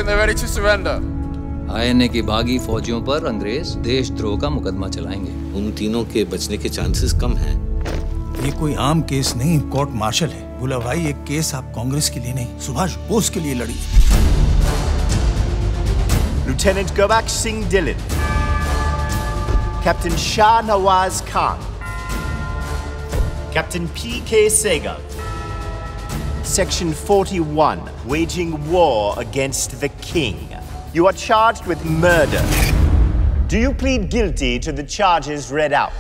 think they're ready to surrender? INA की बागी फौजियों पर अंग्रेज देशद्रोह का मुकदमा चलाएंगे। उन तीनों के बचने के चांसेस कम हैं। ये कोई आम केस नहीं, कोर्ट मार्शल है। बोला भाई, एक केस आप कांग्रेस के लिए नहीं, सुभाष बोस के लिए लड़ी। Lieutenant Gobak Singh Dillon, Captain Shah Nawaz Khan, Captain P.K. Sehgal. Section 41, waging war against the king. You are charged with murder. Do you plead guilty to the charges read out?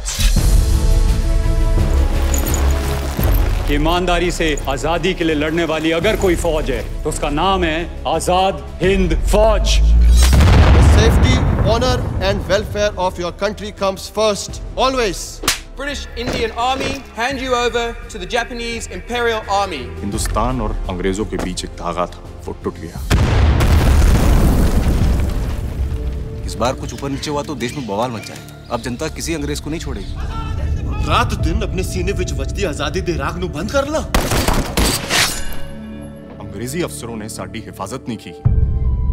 ईमानदारी से आजादी के लिए लड़ने वाली अगर कोई फौज है तो उसका नाम है आजाद हिंद फौज। The safety, honor and welfare of your country comes first, always. British Indian Army hand you over to the Japanese Imperial Army. Hindustan और अंग्रेजों के बीच एक धागा था, वो टूट गया। इस बार कुछ ऊपर नीचे हुआ तो देश में बवाल मच जाए। अब जनता किसी अंग्रेज को नहीं छोड़ेगी। रात दिन अपने सीने विच वजदी आजादी दे राग नू बंद कर ला। अंग्रेजी अफसरों ने साडी हिफाजत नहीं की,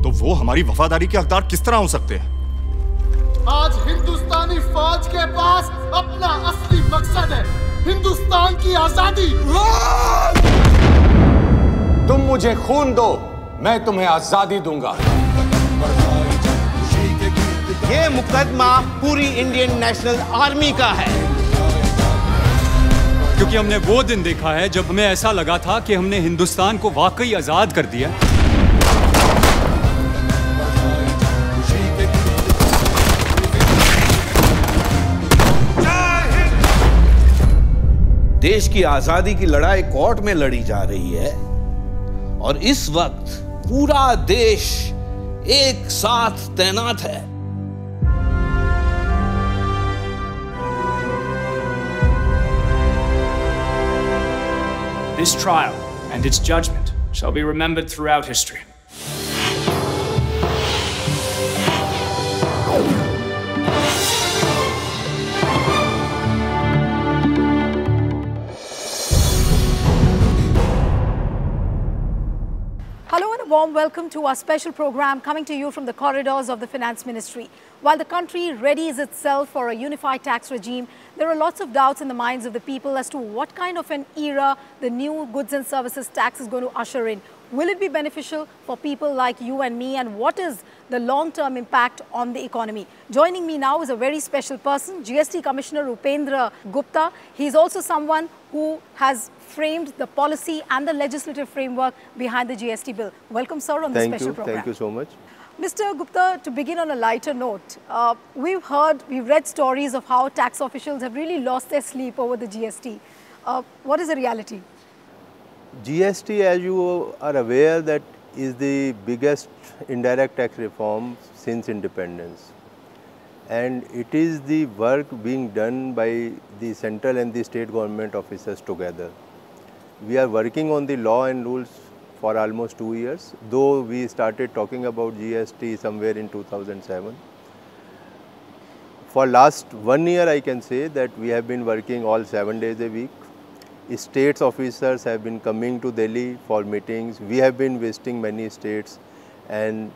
तो वो हमारी वफादारी के हकदार किस तरह हो सकते हैं? आज हिंदुस्तानी फौज के पास अपना असली मकसद है, हिंदुस्तान की आजादी। तुम मुझे खून दो, मैं तुम्हें आजादी दूंगा। ये मुकदमा पूरी इंडियन नेशनल आर्मी का है। क्योंकि हमने वो दिन देखा है जब हमें ऐसा लगा था कि हमने हिंदुस्तान को वाकई आजाद कर दिया। देश की आजादी की लड़ाई कोर्ट में लड़ी जा रही है और इस वक्त पूरा देश एक साथ तैनात है। This trial and its judgment shall be remembered throughout history. Hello and a warm welcome to our special program coming to you from the corridors of the Finance Ministry. While the country readies itself for a unified tax regime, there are lots of doubts in the minds of the people as to what kind of an era the new goods and services tax is going to usher in. Will it be beneficial for people like you and me, and what is the long-term impact on the economy? Joining me now is a very special person, GST Commissioner Upendra Gupta. He is also someone who has framed the policy and the legislative framework behind the GST bill. Welcome, sir, on this special program. Thank you so much. Mr. Gupta, to begin on a lighter note, we've read stories of how tax officials have really lost their sleep over the GST. What is the reality? GST, as you are aware, that is the biggest indirect tax reform since independence. And it is the work being done by the central and the state government officers together. We are working on the law and rules for almost 2 years, though we started talking about GST somewhere in 2007. For last 1 year, I can say that we have been working all 7 days a week. States officers have been coming to Delhi for meetings. We have been visiting many states, and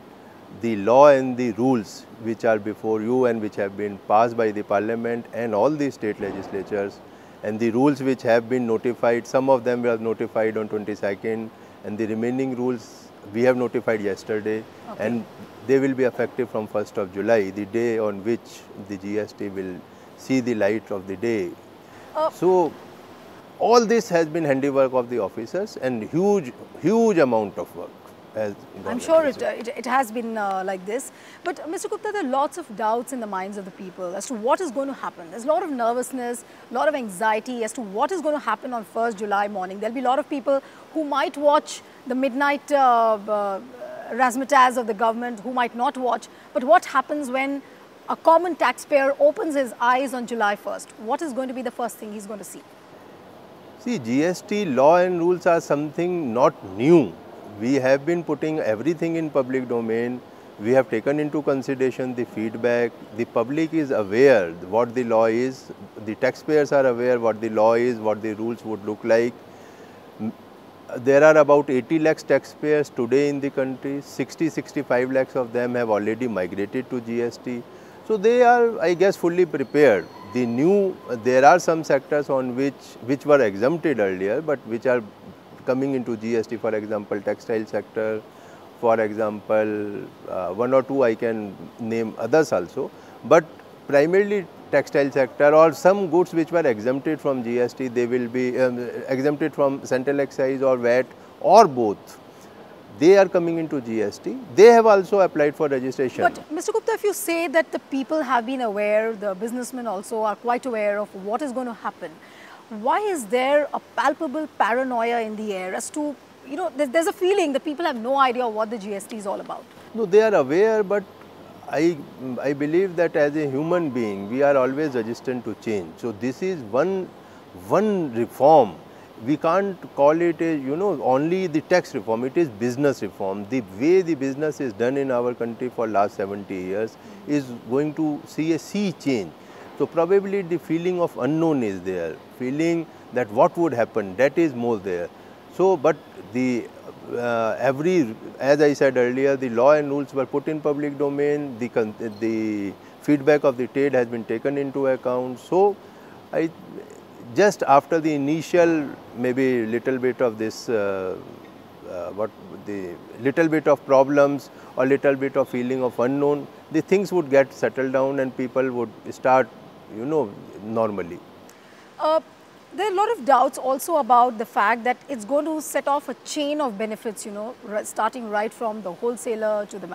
the law and the rules which are before you and which have been passed by the parliament and all the state legislatures, and the rules which have been notified, some of them were notified on 22nd, and the remaining rules we have notified yesterday, and they will be effective from 1st of July, the day on which the GST will see the light of the day. So all this has been handiwork of the officers, and huge amount of work. I'm sure it has been like this. But Mr. Gupta, there are lots of doubts in the minds of the people as to what is going to happen. There's a lot of nervousness, a lot of anxiety as to what is going to happen on 1st July morning. There'll be a lot of people who might watch the midnight razzmatazz of the government, who might not watch. But what happens when a common taxpayer opens his eyes on July 1st? What is going to be the first thing he's going to see? See, GST law and rules are something not new. We have been putting everything in public domain. We have taken into consideration the feedback. The public is aware what the law is. The taxpayers are aware what the law is, what the rules would look like. there are about 80 lakhs taxpayers today in the country. 65 lakhs of them have already migrated to GST. So they are, I guess, fully prepared. There are some sectors on which were exempted earlier, but which are coming into GST. For example, textile sector. For example, one or two I can name others also. But primarily textile sector or some goods which were exempted from GST, they will be exempted from central excise or VAT or both. They are coming into GST. They have also applied for registration. But Mr. Gupta, if you say that the people have been aware, the businessmen also are quite aware of what is going to happen, why is there a palpable paranoia in the air as to, you know, there's a feeling that people have no idea what the GST is all about? No, they are aware, but I believe that as a human being, we are always resistant to change. So this is one reform. We can't call it a, only the tax reform. It is business reform. The way the business is done in our country for last 70 years is going to see a sea change. So probably the feeling of unknown is there. Feeling that what would happen, that is more there. So, but the as I said earlier, the law and rules were put in public domain. The feedback of the trade has been taken into account. So, just after the initial maybe little bit of this, little bit of problems or little bit of feeling of unknown, the things would get settled down and people would start, normally. There are a lot of doubts also about the fact that it's going to set off a chain of benefits, starting right from the wholesaler to the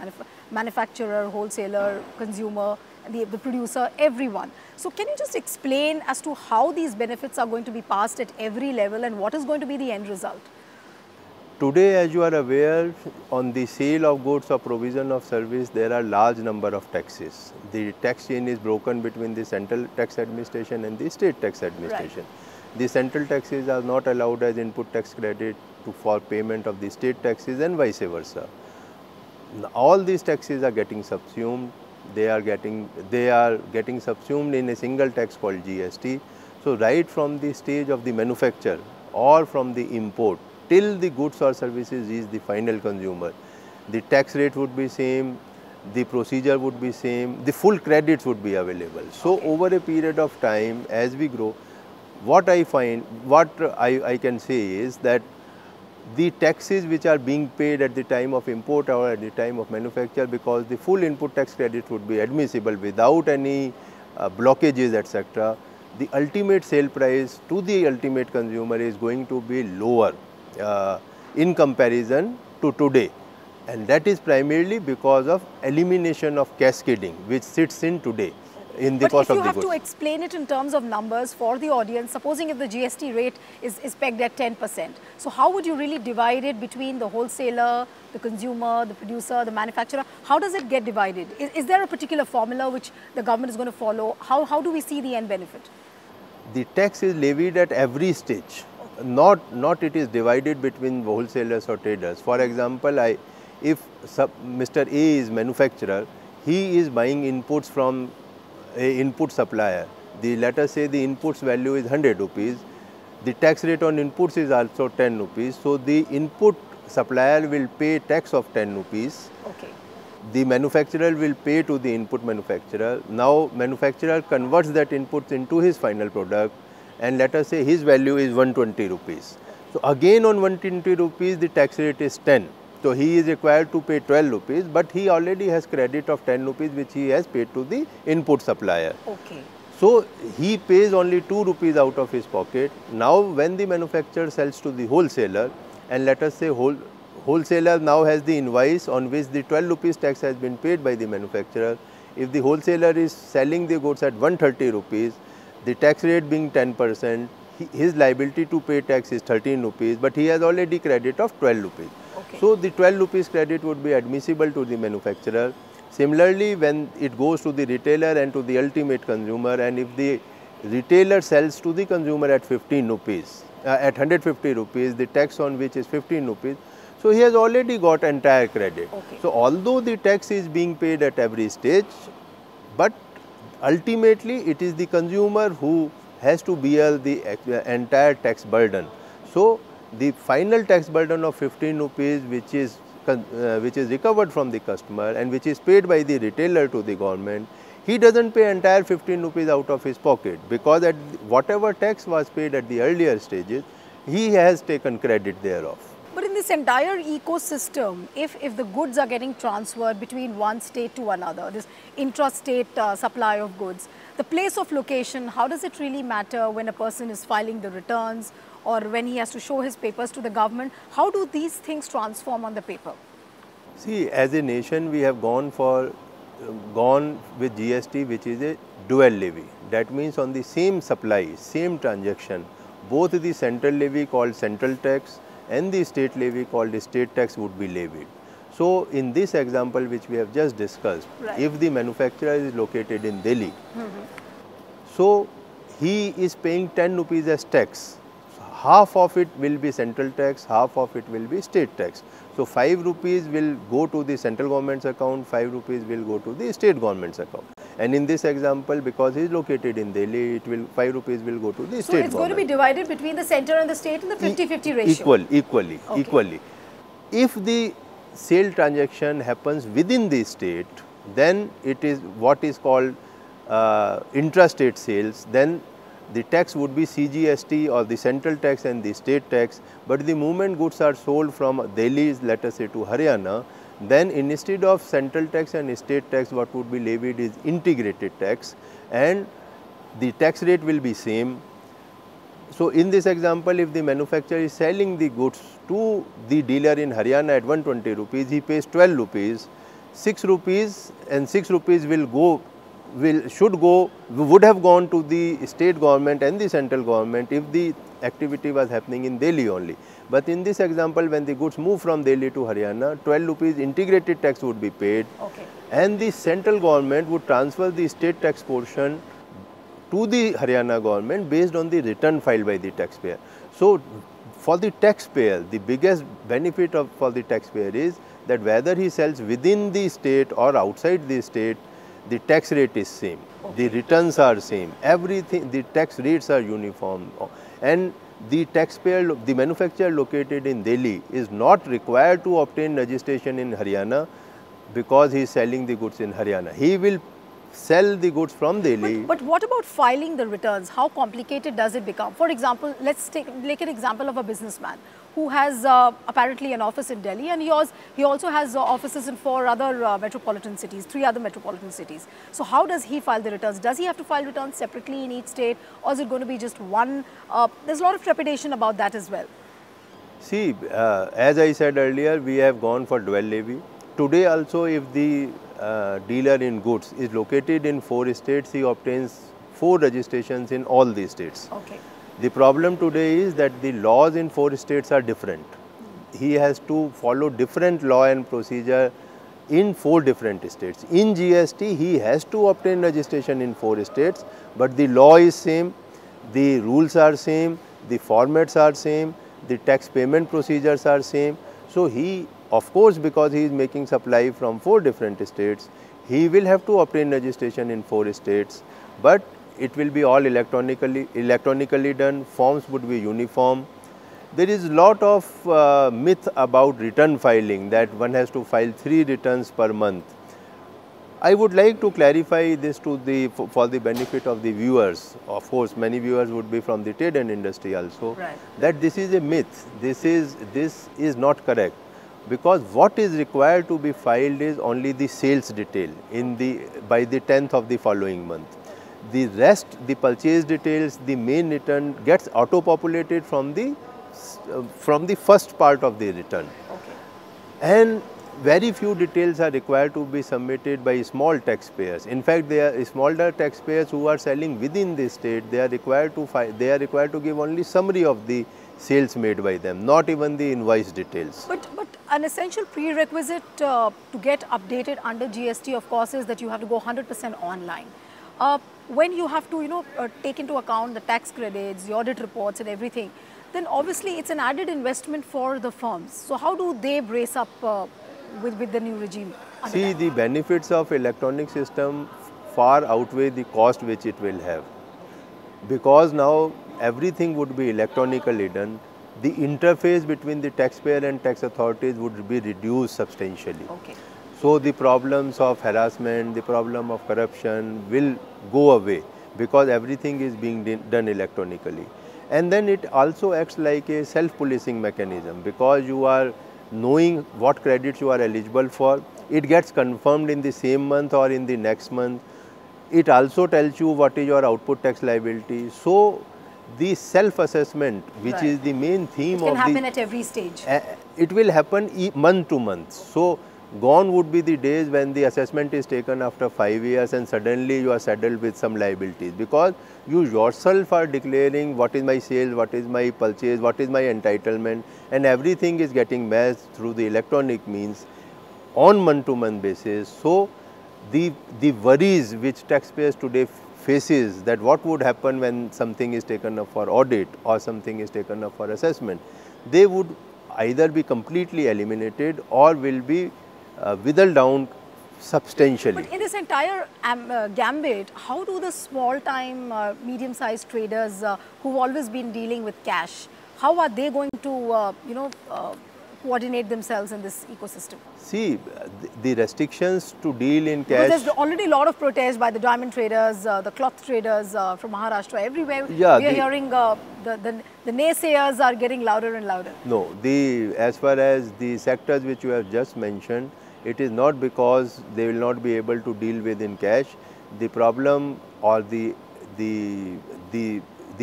manufacturer, wholesaler, consumer, the producer, everyone. So can you just explain as to how these benefits are going to be passed at every level and what is going to be the end result? Today, as you are aware, on the sale of goods or provision of service, there are large number of taxes. The tax chain is broken between the central tax administration and the state tax administration. Right. The central taxes are not allowed as input tax credit for payment of the state taxes and vice versa. All these taxes are getting subsumed. They are getting subsumed in a single tax called GST. So right from the stage of the manufacture or from the import till the goods or services reach the final consumer, the tax rate would be same, the procedure would be same, the full credits would be available. So over a period of time, as we grow, what I can say is that the taxes which are being paid at the time of import or at the time of manufacture, because the full input tax credit would be admissible without any blockages, etc., the ultimate sale price to the ultimate consumer is going to be lower in comparison to today. And that is primarily because of elimination of cascading, which sits in today in the cost of the goods. But if you have to explain it in terms of numbers for the audience, supposing if the GST rate is pegged at 10%, so how would you really divide it between the wholesaler, the consumer, the producer, the manufacturer? How does it get divided? Is there a particular formula which the government is going to follow? How do we see the end benefit? The tax is levied at every stage. Not it is divided between wholesalers or traders. For example, if Mr. A is manufacturer, he is buying inputs from a input supplier. Let us say the inputs value is 100 rupees. The tax rate on inputs is also 10 rupees. So the input supplier will pay tax of 10 rupees. Okay. The manufacturer will pay to the input manufacturer. Now manufacturer converts that input into his final product, and let us say his value is 120 rupees. So again on 120 rupees the tax rate is 10. So he is required to pay 12 rupees, but he already has credit of 10 rupees which he has paid to the input supplier. Okay. So he pays only 2 rupees out of his pocket. Now when the manufacturer sells to the wholesaler, and let us say wholesaler now has the invoice on which the 12 rupees tax has been paid by the manufacturer. If the wholesaler is selling the goods at 130 rupees, the tax rate being 10%, his liability to pay tax is 13 rupees, but he has already credit of 12 rupees. Okay. So the 12 rupees credit would be admissible to the manufacturer. Similarly, when it goes to the retailer and to the ultimate consumer, and if the retailer sells to the consumer at 15 rupees, at 150 rupees, the tax on which is 15 rupees, so he has already got entire credit. Okay. So although the tax is being paid at every stage, but ultimately it is the consumer who has to bear the entire tax burden. So the final tax burden of 15 rupees which is recovered from the customer and which is paid by the retailer to the government, he doesn't pay entire 15 rupees out of his pocket, because at whatever tax was paid at the earlier stages, he has taken credit thereof. But in this entire ecosystem, if the goods are getting transferred between one state to another, this intrastate supply of goods, the place of location, how does it really matter when a person is filing the returns or when he has to show his papers to the government? How do these things transform on the paper? See, as a nation, we have gone with GST, which is a dual levy. That means on the same supply, same transaction, both the central levy called central tax and the state levy called the state tax would be levied. So, in this example which we have just discussed, if the manufacturer is located in Delhi, so he is paying 10 rupees as tax. Half of it will be central tax, half of it will be state tax. So, 5 rupees will go to the central government's account, 5 rupees will go to the state government's account. And in this example, because he is located in Delhi, 5 rupees will go to the state government. So, it's going to be divided between the centre and the state in the 50-50 ratio? Equally. If the sale transaction happens within the state, then it is what is called intrastate sales, then the tax would be CGST or the central tax and the state tax. But the moment goods are sold from Delhi, let us say, to Haryana, then instead of central tax and state tax, what would be levied is integrated tax, and the tax rate will be same. So, in this example, if the manufacturer is selling the goods to the dealer in Haryana at 120 rupees, he pays 12 rupees, 6 rupees, and 6 rupees would have gone to the state government and the central government if the activity was happening in Delhi only. But in this example, when the goods move from Delhi to Haryana, 12 rupees integrated tax would be paid, and the central government would transfer the state tax portion to the Haryana government based on the return filed by the taxpayer. So, for the taxpayer, the biggest benefit for the taxpayer is that whether he sells within the state or outside the state, the tax rate is same, the returns are same, everything, the tax rates are uniform, and the taxpayer, the manufacturer located in Delhi is not required to obtain registration in Haryana because he is selling the goods in Haryana. He will sell the goods from Delhi. But what about filing the returns? How complicated does it become? For example, let's take an example of a businessman who has apparently an office in Delhi, and he also has offices in 4 other metropolitan cities, 3 other metropolitan cities. So how does he file the returns? Does he have to file returns separately in each state, or is it going to be just one? There's a lot of trepidation about that as well. See, as I said earlier, we have gone for dual levy. Today also, if the dealer in goods is located in 4 states, he obtains 4 registrations in all these states. The problem today is that the laws in 4 states are different. He has to follow different law and procedure in 4 different states. In GST, he has to obtain registration in 4 states, but the law is same, the rules are same, the formats are same, the tax payment procedures are same. So, he, of course, because he is making supply from 4 different states, he will have to obtain registration in 4 states, but it will be all electronically done, forms would be uniform. There is a lot of myth about return filing, that one has to file 3 returns per month. I would like to clarify this for the benefit of the viewers. Of course, many viewers would be from the trade and industry also, that this is a myth, this is not correct. Because what is required to be filed is only the sales detail by the 10th of the following month. The rest, the purchase details, the main return gets auto-populated from the first part of the return. And very few details are required to be submitted by small taxpayers. In fact, there are smaller taxpayers who are selling within the state. They are required to give only summary of the sales made by them, not even the invoice details. But an essential prerequisite to get updated under GST, of course, is that you have to go 100% online. When you have to, take into account the tax credits, the audit reports and everything, then obviously it's an added investment for the firms. So how do they brace up with the new regime? See, the benefits of electronic system far outweigh the cost which it will have. Because now everything would be electronically done, the interface between the taxpayer and tax authorities would be reduced substantially. Okay. So the problems of harassment, the problem of corruption will go away because everything is being done electronically. And then it also acts like a self-policing mechanism because you are knowing what credits you are eligible for. It gets confirmed in the same month or in the next month. It also tells you what is your output tax liability. So the self-assessment, which is the main theme of it can happen at every stage. It will happen month to month. So gone would be the days when the assessment is taken after 5 years and suddenly you are saddled with some liabilities, because you yourself are declaring what is my sales, what is my purchase, what is my entitlement, and everything is getting matched through the electronic means on month-to-month basis. So the worries which taxpayers today faces, that what would happen when something is taken up for audit or something is taken up for assessment, they would either be completely eliminated or will be whittled down substantially. But in this entire gambit, how do the small-time, medium-sized traders who've always been dealing with cash, how are they going to, coordinate themselves in this ecosystem? See, the restrictions to deal in cash. Because there's already a lot of protest by the diamond traders, the cloth traders from Maharashtra. Everywhere Yeah, we are hearing the naysayers are getting louder and louder. No, as far as the sectors which you have just mentioned, it is not because they will not be able to deal with in cash. The problem or the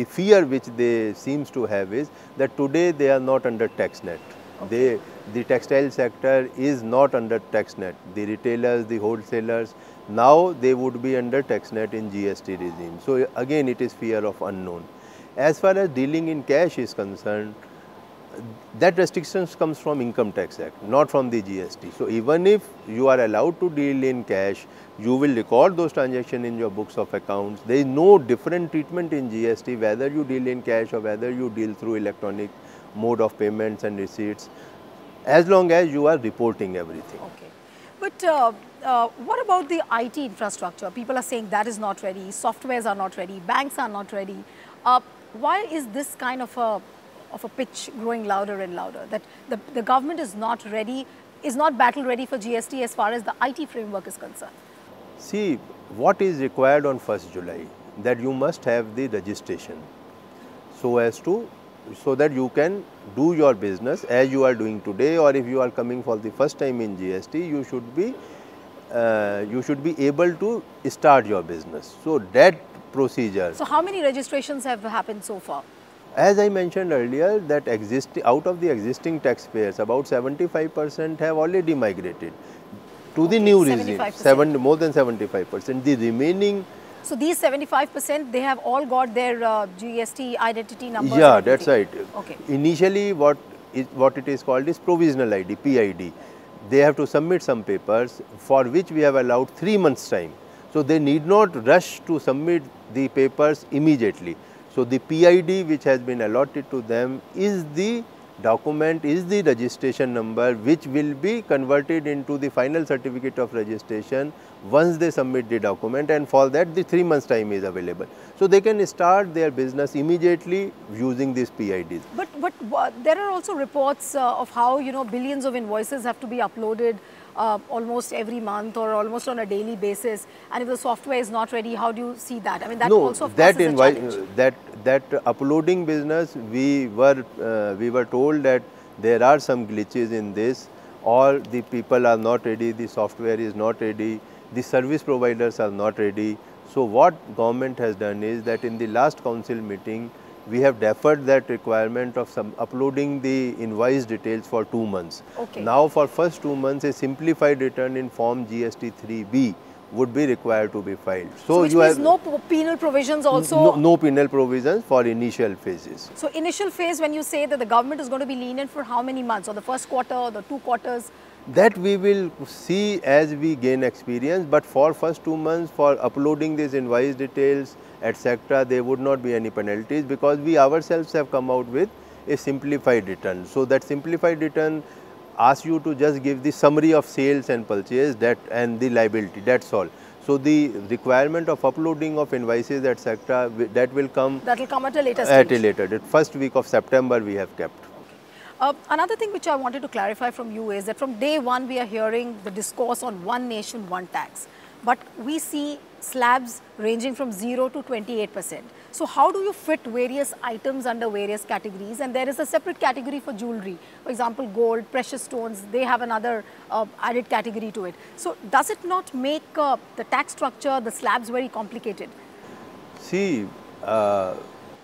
fear which they seems to have is that today they are not under tax net. Okay. The textile sector is not under tax net. The retailers, the wholesalers, now they would be under tax net in GST regime. So again, it is fear of unknown. As far as dealing in cash is concerned, that restrictions comes from Income Tax Act, not from the GST. So even if you are allowed to deal in cash, you will record those transactions in your books of accounts. There is no different treatment in GST whether you deal in cash or whether you deal through electronic mode of payments and receipts, as long as you are reporting everything. Okay. But what about the IT infrastructure? People are saying that is not ready, softwares are not ready, banks are not ready. Why is this kind of a pitch growing louder and louder, that the government is not ready, is not battle ready for GST as far as the IT framework is concerned? See, what is required on 1st July, that you must have the registration so that you can do your business as you are doing today, or if you are coming for the first time in GST, you should be able to start your business. So that procedure. So how many registrations have happened so far? As I mentioned earlier, that out of the existing taxpayers, about 75% have already migrated to the new regime. More than 75%. The remaining. So these 75%, they have all got their GST identity numbers. Yeah, that's right. Okay. Initially, what it is called is provisional ID, PID. They have to submit some papers for which we have allowed 3 months time. So they need not rush to submit the papers immediately. So the PID which has been allotted to them is the document, is the registration number, which will be converted into the final certificate of registration once they submit the document, and for that the 3 months time is available. So they can start their business immediately using these PIDs. But there are also reports of how, you know, billions of invoices have to be uploaded almost every month or almost on a daily basis, and if the software is not ready, how do you see that? I mean, that also of course is a challenge. That uploading business, we were told that there are some glitches in this, or the people are not ready, the software is not ready, the service providers are not ready. So what government has done is that in the last council meeting, we have deferred that requirement of uploading the invoice details for 2 months. Okay. Now for first 2 months, a simplified return in form GST 3B would be required to be filed. So which means no penal provisions also? No penal provisions for initial phases. So initial phase, when you say that the government is going to be lenient for how many months, or the first quarter or the 2 quarters? That we will see as we gain experience, but for first 2 months, for uploading these invoice details, etc., there would not be any penalties, because we ourselves have come out with a simplified return. So that simplified return asks you to just give the summary of sales and purchase and the liability, that's all. So the requirement of uploading of invoices, etc., that will come. That will come at a later stage. At a later date. First week of September we have kept. Another thing which I wanted to clarify from you is that from day one we are hearing the discourse on one nation, one tax. But we see slabs ranging from 0 to 28%. So how do you fit various items under various categories? And there is a separate category for jewelry. For example, gold, precious stones, they have another added category to it. So does it not make the tax structure, the slabs very complicated? See,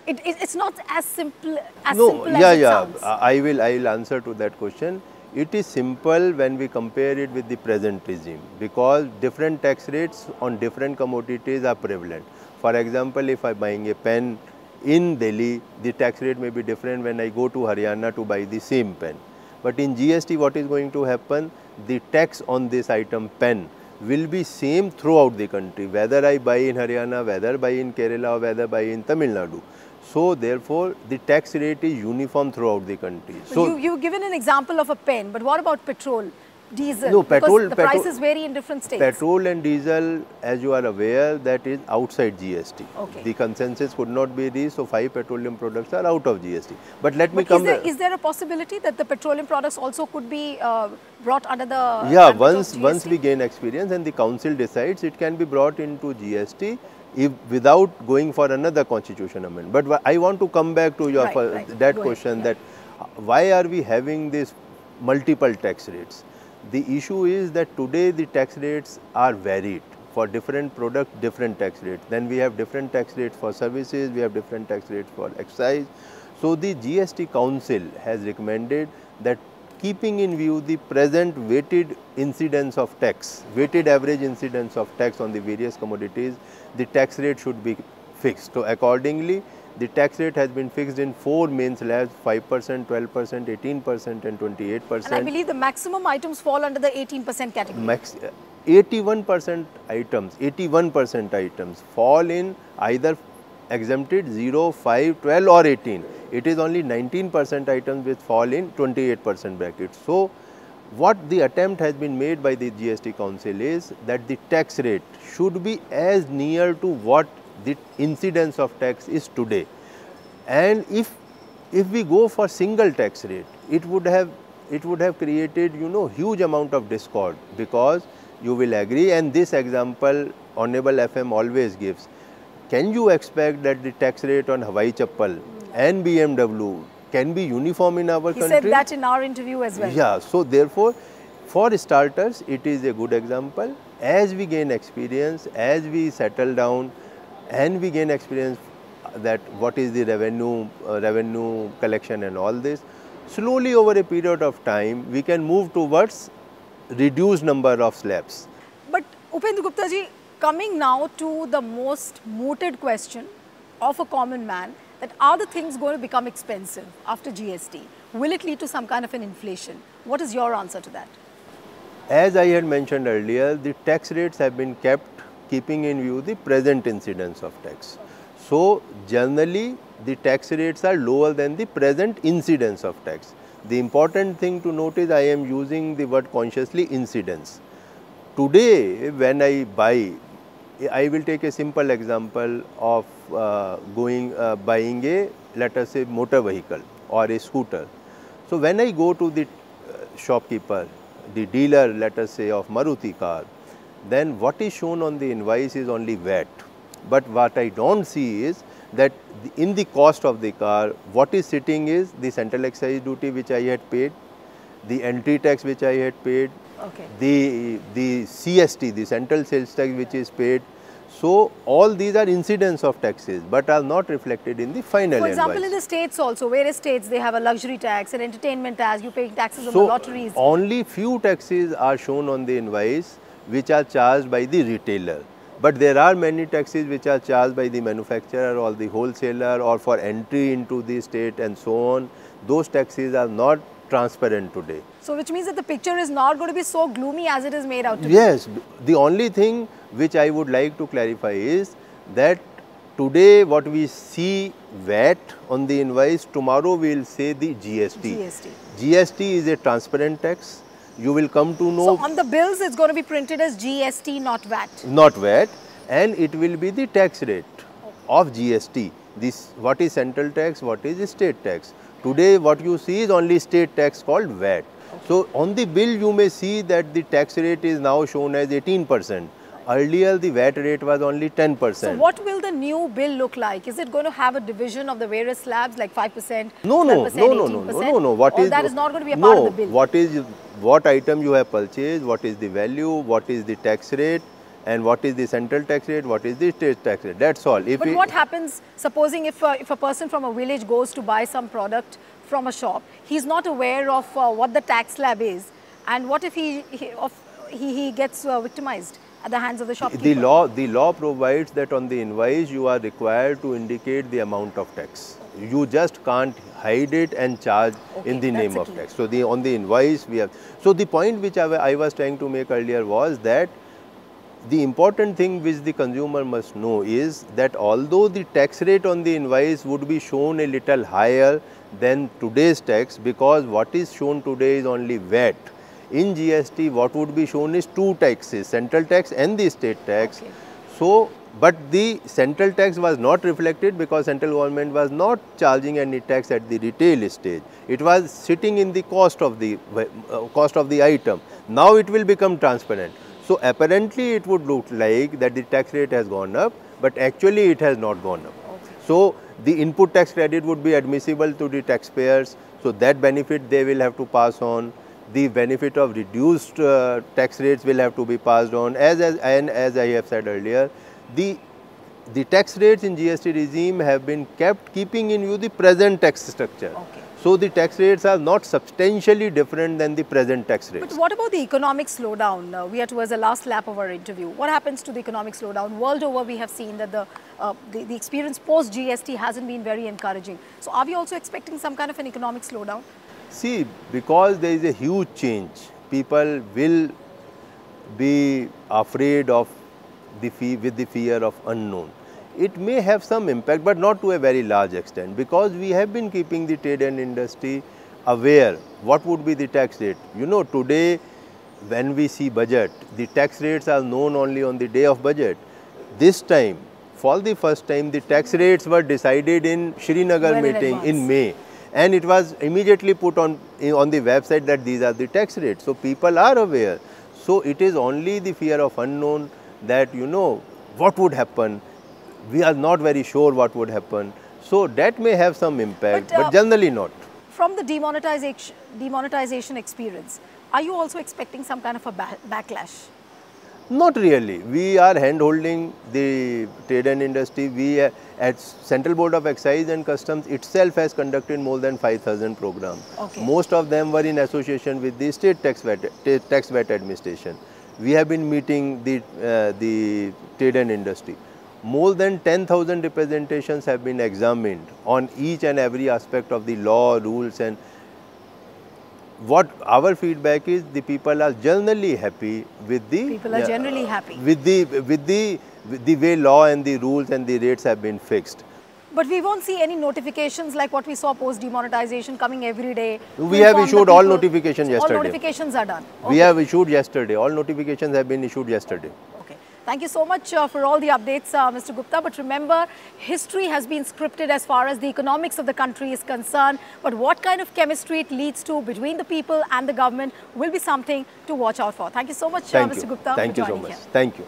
it's not as simple as it sounds. I will answer to that question. It is simple when we compare it with the present regime, because different tax rates on different commodities are prevalent. For example, if I am buying a pen in Delhi, the tax rate may be different when I go to Haryana to buy the same pen. But in GST, what is going to happen? The tax on this item pen will be same throughout the country, whether I buy in Haryana, whether buy in Kerala, or whether buy in Tamil Nadu. So therefore, the tax rate is uniform throughout the country. So you've given an example of a pen, but what about petrol, diesel? No, because the prices vary in different states. Petrol and diesel, as you are aware, that is outside GST. Okay. The consensus could not be reached, so 5 petroleum products are out of GST. But let me come. Is there a possibility that the petroleum products also could be brought under the? Yeah, once we gain experience and the council decides, it can be brought into GST. Without going for another constitution amendment. But I want to come back to your question that why are we having this multiple tax rates? The issue is that today the tax rates are varied. For different products, different tax rates. Then we have different tax rates for services, we have different tax rates for excise. So the GST Council has recommended that keeping in view the present weighted incidence of tax, weighted average incidence of tax on the various commodities, the tax rate should be fixed. So accordingly, the tax rate has been fixed in 4 main slabs: 5%, 12%, 18% and 28%. And I believe the maximum items fall under the 18% category. 81% items fall in either exempted 0, 5, 12 or 18. It is only 19% items which fall in 28% bracket. So what the attempt has been made by the GST Council is that the tax rate should be as near to what the incidence of tax is today. And if we go for single tax rate, it would have created huge amount of discord, because you will agree, and this example Honorable FM always gives. Can you expect that the tax rate on Hawaii Chappal and BMW can be uniform in our country? He said that in our interview as well. Yeah, so therefore, for starters, it is a good example. As we gain experience, as we settle down and we gain experience that what is the revenue collection and all this, slowly over a period of time, we can move towards reduced number of slabs. But Upendra Gupta ji, coming now to the most mooted question of a common man, that are the things going to become expensive after GST? Will it lead to some kind of an inflation? What is your answer to that? As I had mentioned earlier, the tax rates have been kept keeping in view the present incidence of tax. So generally, the tax rates are lower than the present incidence of tax. The important thing to note is I am using the word consciously, incidence. Today, when I buy, I will take a simple example of buying a, let us say, motor vehicle or a scooter. So when I go to the shopkeeper, the dealer, let us say, of Maruti car, then what is shown on the invoice is only VAT. But what I don't see is that in the cost of the car, what is sitting is the central excise duty which I had paid, the entry tax which I had paid, the CST, the central sales tax which is paid. So all these are incidents of taxes, but are not reflected in the final invoice. For example, in the states also, various states, they have a luxury tax, an entertainment tax, you pay taxes on the lotteries. Only few taxes are shown on the invoice which are charged by the retailer. But there are many taxes which are charged by the manufacturer or the wholesaler or for entry into the state and so on. Those taxes are not transparent today. So which means that the picture is not going to be so gloomy as it is made out to be. Yes, the only thing which I would like to clarify is that today what we see VAT on the invoice, tomorrow we will say the GST. GST is a transparent tax. you will come to know. So on the bills, it's going to be printed as GST, not VAT. Not VAT, and it will be the tax rate of GST. This what is central tax, what is state tax. Today, what you see is only state tax called VAT. So on the bill, you may see that the tax rate is now shown as 18%. Earlier, the VAT rate was only 10%. So what will the new bill look like? Is it going to have a division of the various slabs like 5%, No. 18%? What or is that is not going to be a part of the bill? What item you have purchased, what is the value, what is the tax rate, and what is the central tax rate, what is the state tax rate. That's all. But what happens, supposing if a person from a village goes to buy some product from a shop, he's not aware of what the tax slab is, and what if he gets victimized at the hands of the shopkeeper? The law provides that on the invoice you are required to indicate the amount of tax. You just can't hide it and charge in the name of tax. So on the invoice we have. So the point which I was trying to make earlier was that the important thing which the consumer must know is that although the tax rate on the invoice would be shown a little higher than today's tax, because what is shown today is only VAT. In GST, what would be shown is two taxes, central tax and the state tax. So, but the central tax was not reflected because central government was not charging any tax at the retail stage. It was sitting in the cost of the item. Now it will become transparent. So apparently it would look like that the tax rate has gone up, but actually it has not gone up. So the input tax credit would be admissible to the taxpayers. So that benefit they will have to pass on. The benefit of reduced tax rates will have to be passed on. As I have said earlier, the tax rates in GST regime have been keeping in view the present tax structure. So the tax rates are not substantially different than the present tax rates. But what about the economic slowdown? We are towards the last lap of our interview. What happens to the economic slowdown? World over, we have seen that the experience post GST hasn't been very encouraging. So are we also expecting some kind of an economic slowdown? See, because there is a huge change, people will be afraid of with the fear of unknown. It may have some impact, but not to a very large extent, because we have been keeping the trade and industry aware what would be the tax rate. You know, today when we see budget, the tax rates are known only on the day of budget. This time, for the first time, the tax rates were decided in Srinagar meeting in May, and it was immediately put on the website that these are the tax rates. So people are aware. So it is only the fear of unknown that, you know, what would happen. We are not very sure what would happen. So that may have some impact, but generally not. From the demonetization experience, are you also expecting some kind of a backlash? Not really. We are hand-holding the trade and industry. We at Central Board of Excise and Customs itself has conducted more than 5,000 programs. Most of them were in association with the State Tax VAT Administration. We have been meeting the trade and industry. More than 10,000 representations have been examined on each and every aspect of the law, rules, and what our feedback is, the people are generally happy with the with the way law and the rules and the rates have been fixed. But we won't see any notifications like what we saw post demonetization coming every day. We have issued all notifications yesterday. All notifications are done. We have issued yesterday. All notifications have been issued yesterday. Thank you so much for all the updates, Mr. Gupta. But remember, history has been scripted as far as the economics of the country is concerned. But what kind of chemistry it leads to between the people and the government will be something to watch out for. Thank you so much, Mr. Gupta, Thank you so much. Thank you.